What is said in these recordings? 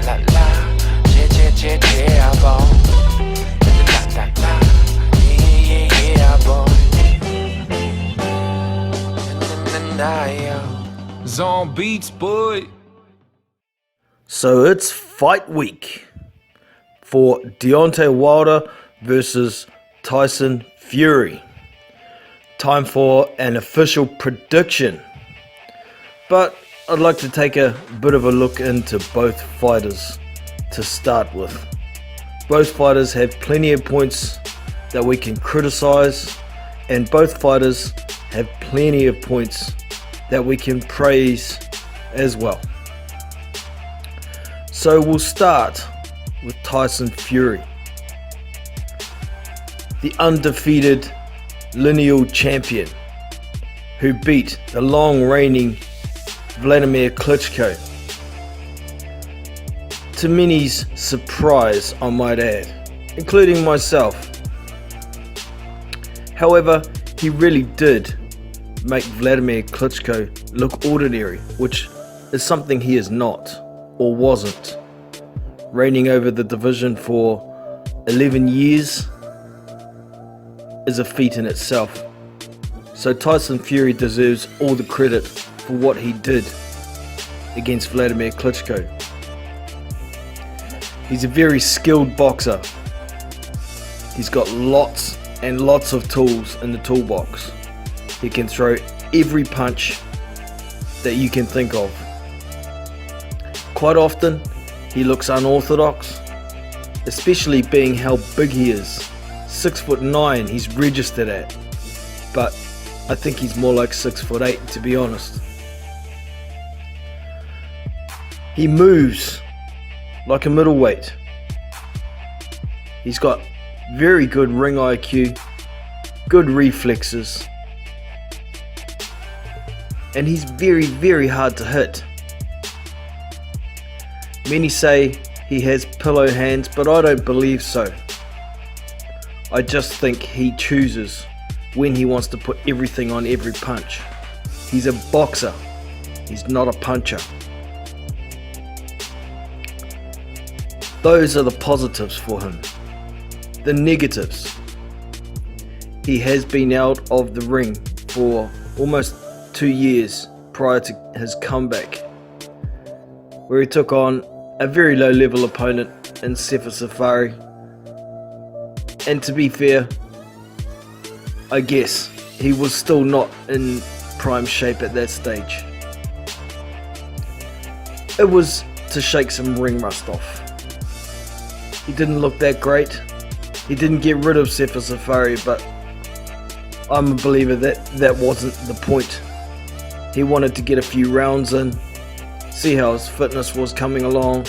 la la, yeah, boy. La la la, yeah, boy. Zone beats, boy. So it's fight week for Deontay Wilder versus Tyson Fury. Time for an official prediction. But I'd like to take a bit of a look into both fighters to start with. Both fighters have plenty of points that we can criticize, and both fighters have plenty of points that we can praise as well. So we'll start with Tyson Fury, the undefeated lineal champion who beat the long-reigning Vladimir Klitschko. To many's surprise, I might add, including myself. However, he really did make Vladimir Klitschko look ordinary, which is something he is not, or wasn't. Reigning over the division for 11 years is a feat in itself. So Tyson Fury deserves all the credit for what he did against Vladimir Klitschko. He's a very skilled boxer. He's got lots and lots of tools in the toolbox. He can throw every punch that you can think of. Quite often, he looks unorthodox, especially being how big he is. 6'9" he's registered at, but I think he's more like 6'8", to be honest. He moves like a middleweight. He's got very good ring IQ, good reflexes, and he's very, very hard to hit. Many say he has pillow hands, but I don't believe so. I just think he chooses when he wants to put everything on every punch. He's a boxer. He's not a puncher. Those are the positives for him. The negatives. He has been out of the ring for almost 2 years prior to his comeback, where he took on a very low level opponent in Safari. And to be fair, I guess he was still not in prime shape at that stage. It was to shake some ring rust off. He didn't look that great. He didn't get rid of Safari, but I'm a believer that that wasn't the point. He wanted to get a few rounds in, see how his fitness was coming along,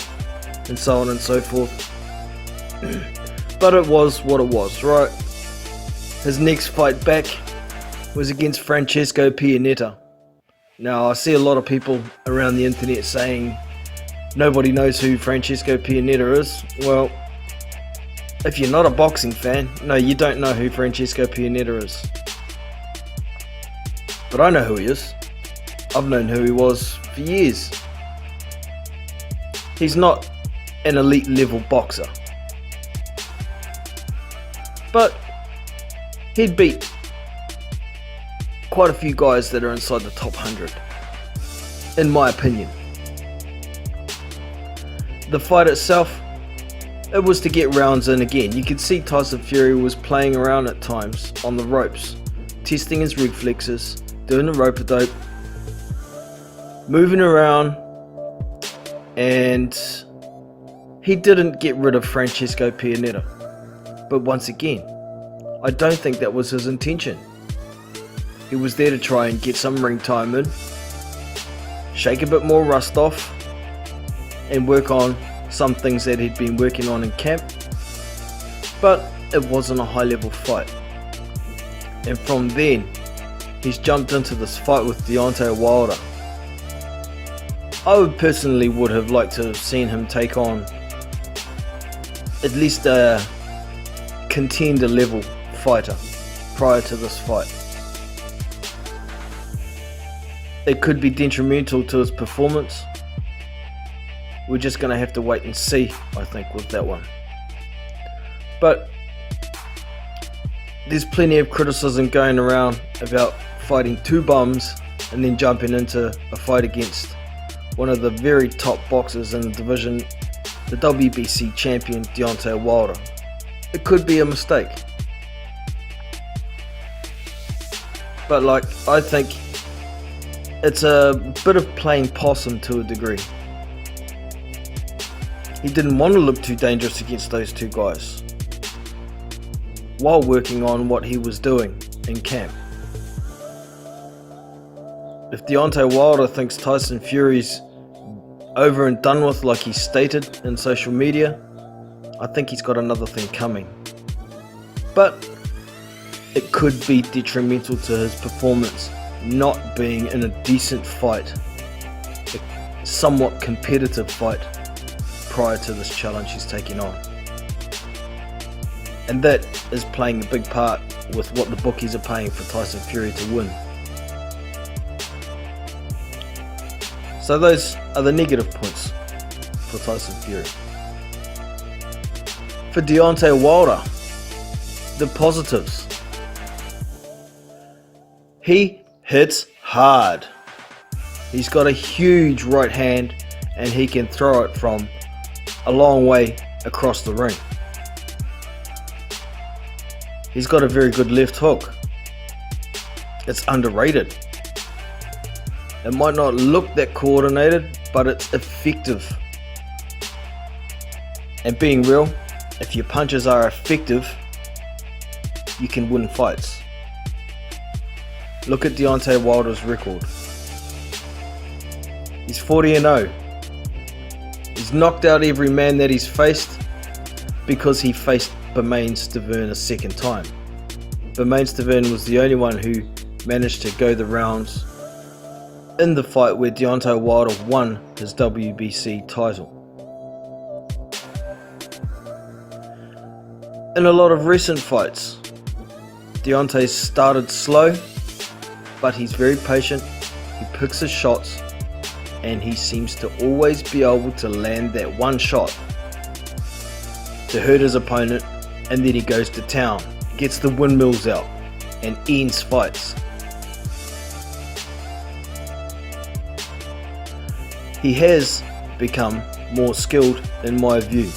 and so on and so forth. But it was what it was, right? His next fight back was against Francesco Pianeta. Now, I see a lot of people around the internet saying nobody knows who Francesco Pianeta is. Well, if you're not a boxing fan, no, you don't know who Francesco Pianeta is. But I know who he is. I've known who he was for years. He's not an elite level boxer, but he'd beat quite a few guys that are inside the top 100, in my opinion. The fight itself, it was to get rounds in again. You could see Tyson Fury was playing around at times on the ropes, testing his reflexes, doing the rope-a-dope, moving around, and he didn't get rid of Francesco Pianeta. But once again, I don't think that was his intention. He was there to try and get some ring time in, shake a bit more rust off, and work on some things that he'd been working on in camp. But it wasn't a high level fight. And from then, he's jumped into this fight with Deontay Wilder. I would personally would have liked to have seen him take on at least a contender level fighter prior to this fight. It could be detrimental to his performance, we're just going to have to wait and see, I think, with that one. But there's plenty of criticism going around about fighting two bums and then jumping into a fight against one of the very top boxers in the division, the WBC champion Deontay Wilder. It could be a mistake. But I think it's a bit of playing possum to a degree. He didn't want to look too dangerous against those two guys while working on what he was doing in camp. If Deontay Wilder thinks Tyson Fury's over and done with like he stated in social media, I think he's got another thing coming. But it could be detrimental to his performance not being in a decent fight, a somewhat competitive fight prior to this challenge he's taking on. And that is playing a big part with what the bookies are paying for Tyson Fury to win. So those are the negative points for Tyson Fury. For Deontay Wilder, the positives. He hits hard. He's got a huge right hand and he can throw it from a long way across the ring. He's got a very good left hook. It's underrated. It might not look that coordinated, but it's effective. And being real, if your punches are effective, you can win fights. Look at Deontay Wilder's record. He's 40-0. He's knocked out every man that he's faced because he faced Bermane Stiverne a second time. Bermane Stiverne was the only one who managed to go the rounds in the fight where Deontay Wilder won his WBC title. In a lot of recent fights, Deontay started slow, but he's very patient, he picks his shots, and he seems to always be able to land that one shot to hurt his opponent, and then he goes to town, gets the windmills out, and ends fights. He has become more skilled in my view.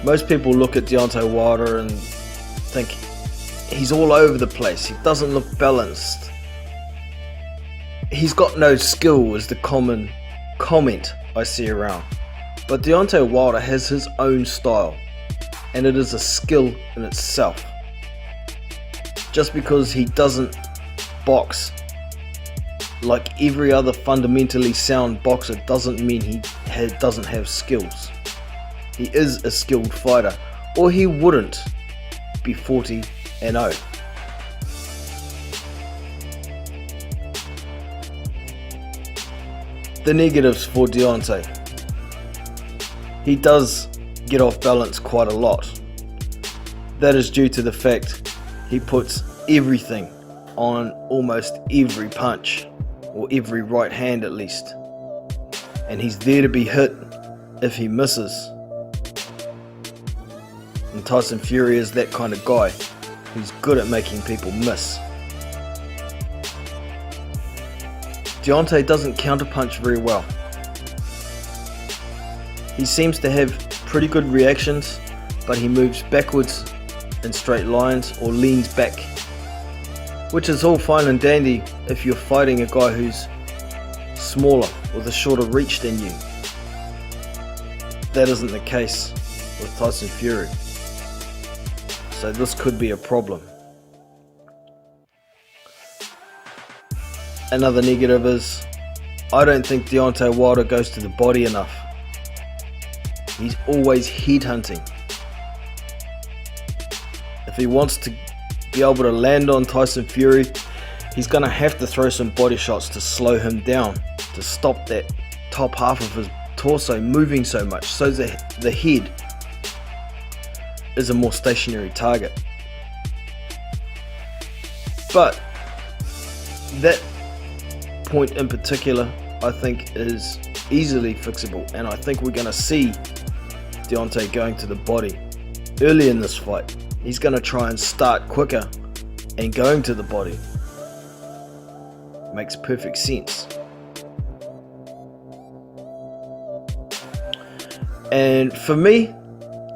Most people look at Deontay Wilder and think he's all over the place, he doesn't look balanced. He's got no skill is the common comment I see around. But Deontay Wilder has his own style, and it is a skill in itself. Just because he doesn't box like every other fundamentally sound boxer doesn't mean he doesn't have skills. He is a skilled fighter, or he wouldn't be 40-0. The negatives for Deontay. He does get off balance quite a lot. That is due to the fact he puts everything on almost every punch, or every right hand at least, and he's there to be hit if he misses. And Tyson Fury is that kind of guy who's good at making people miss. Deontay doesn't counterpunch very well. He seems to have pretty good reactions, but he moves backwards in straight lines or leans back, which is all fine and dandy if you're fighting a guy who's smaller with a shorter reach than you. That isn't the case with Tyson Fury, so this could be a problem. Another negative is I don't think Deontay Wilder goes to the body enough. He's always headhunting. If he wants to be able to land on Tyson Fury, he's going to have to throw some body shots to slow him down, to stop that top half of his torso moving so much, so that the head is a more stationary target. But that point in particular, I think, is easily fixable, and I think we're going to see Deontay going to the body early in this fight. He's going to try and start quicker and going to the body. Makes perfect sense. And for me,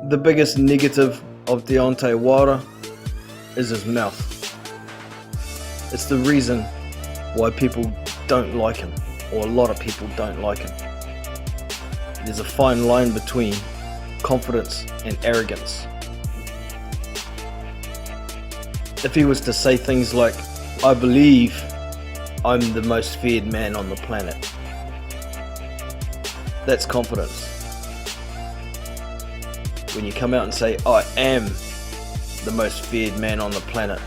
the biggest negative of Deontay Wilder is his mouth. It's the reason why people don't like him, or a lot of people don't like him. There's a fine line between confidence and arrogance. If he was to say things like, "I believe I'm the most feared man on the planet," that's confidence. When you come out and say, "I am the most feared man on the planet,"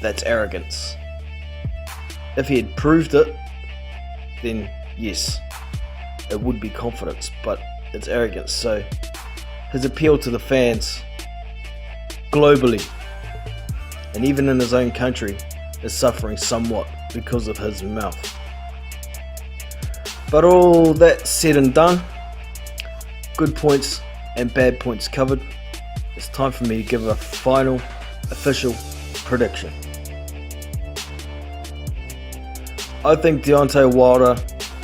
that's arrogance. If he had proved it, then yes, it would be confidence, but it's arrogance. So his appeal to the fans globally and even in his own country is suffering somewhat because of his mouth. But all that said and done, good points and bad points covered, it's time for me to give a final official prediction. I think Deontay Wilder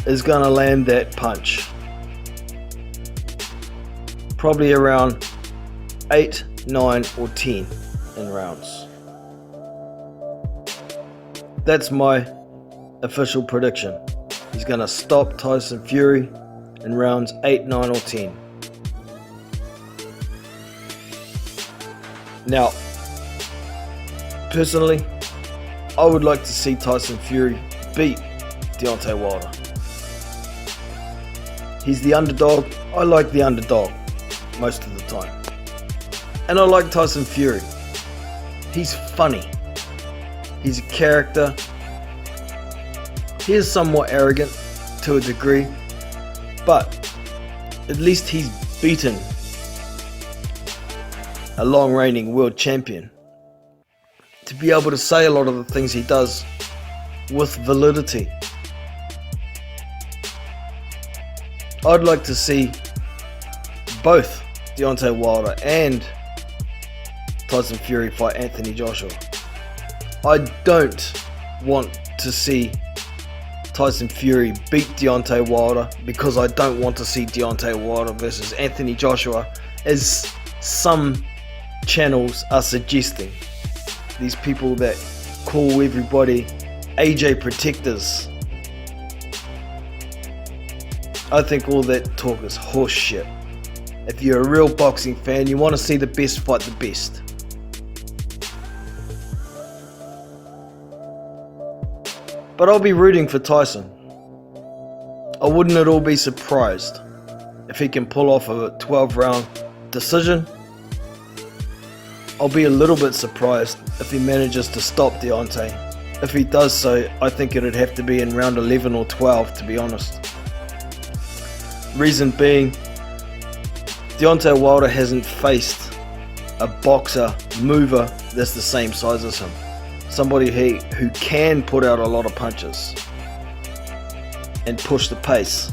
is going to land that punch probably around 8, 9 or 10 in rounds. That's my official prediction. He's going to stop Tyson Fury in rounds 8, 9 or 10. Now, personally, I would like to see Tyson Fury beat Deontay Wilder. He's the underdog. I like the underdog most of the time. And I like Tyson Fury. He's funny. He's a character. He is somewhat arrogant to a degree, but at least he's beaten a long-reigning world champion. To be able to say a lot of the things he does with validity. I'd like to see both Deontay Wilder and Tyson Fury fight Anthony Joshua. I don't want to see Tyson Fury beat Deontay Wilder because I don't want to see Deontay Wilder versus Anthony Joshua, as some channels are suggesting. These people that call everybody AJ protectors. I think all that talk is horse shit. If you're a real boxing fan, you want to see the best fight the best. But I'll be rooting for Tyson. I wouldn't at all be surprised if he can pull off a 12-round decision. I'll be a little bit surprised if he manages to stop Deontay. If he does so, I think it'd have to be in round 11 or 12, to be honest. Reason being, Deontay Wilder hasn't faced a boxer, mover that's the same size as him. Somebody who can put out a lot of punches and push the pace.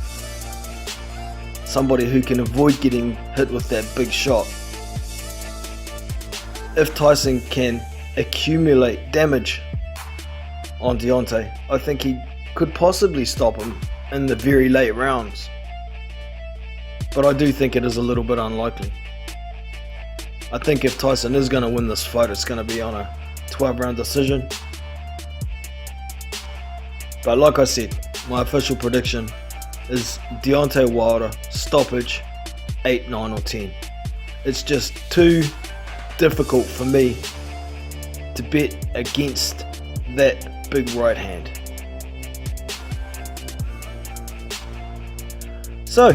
Somebody who can avoid getting hit with that big shot. If Tyson can accumulate damage on Deontay, I think he could possibly stop him in the very late rounds. But I do think it is a little bit unlikely. I think if Tyson is going to win this fight, it's going to be on a 12-round decision. But like I said, my official prediction is Deontay Wilder stoppage 8, 9 or 10. It's just too difficult for me to bet against that big right hand. So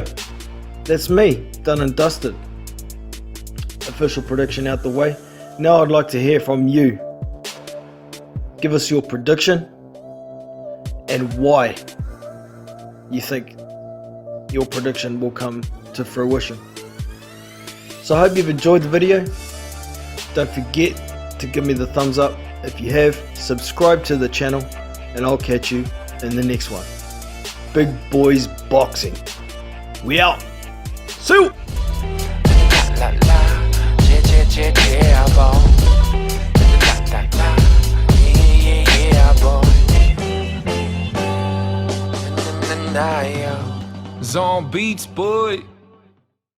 that's me, done and dusted. Official prediction out the way. Now I'd like to hear from you. Give us your prediction and why you think your prediction will come to fruition. So I hope you've enjoyed the video. Don't forget to give me the thumbs up if you have. Subscribe to the channel, and I'll catch you in the next one. Big Boys Boxing. We out. See you. La la, yeah, boy. La la, yeah, boy. Nah, yeah. Zone beats, boy.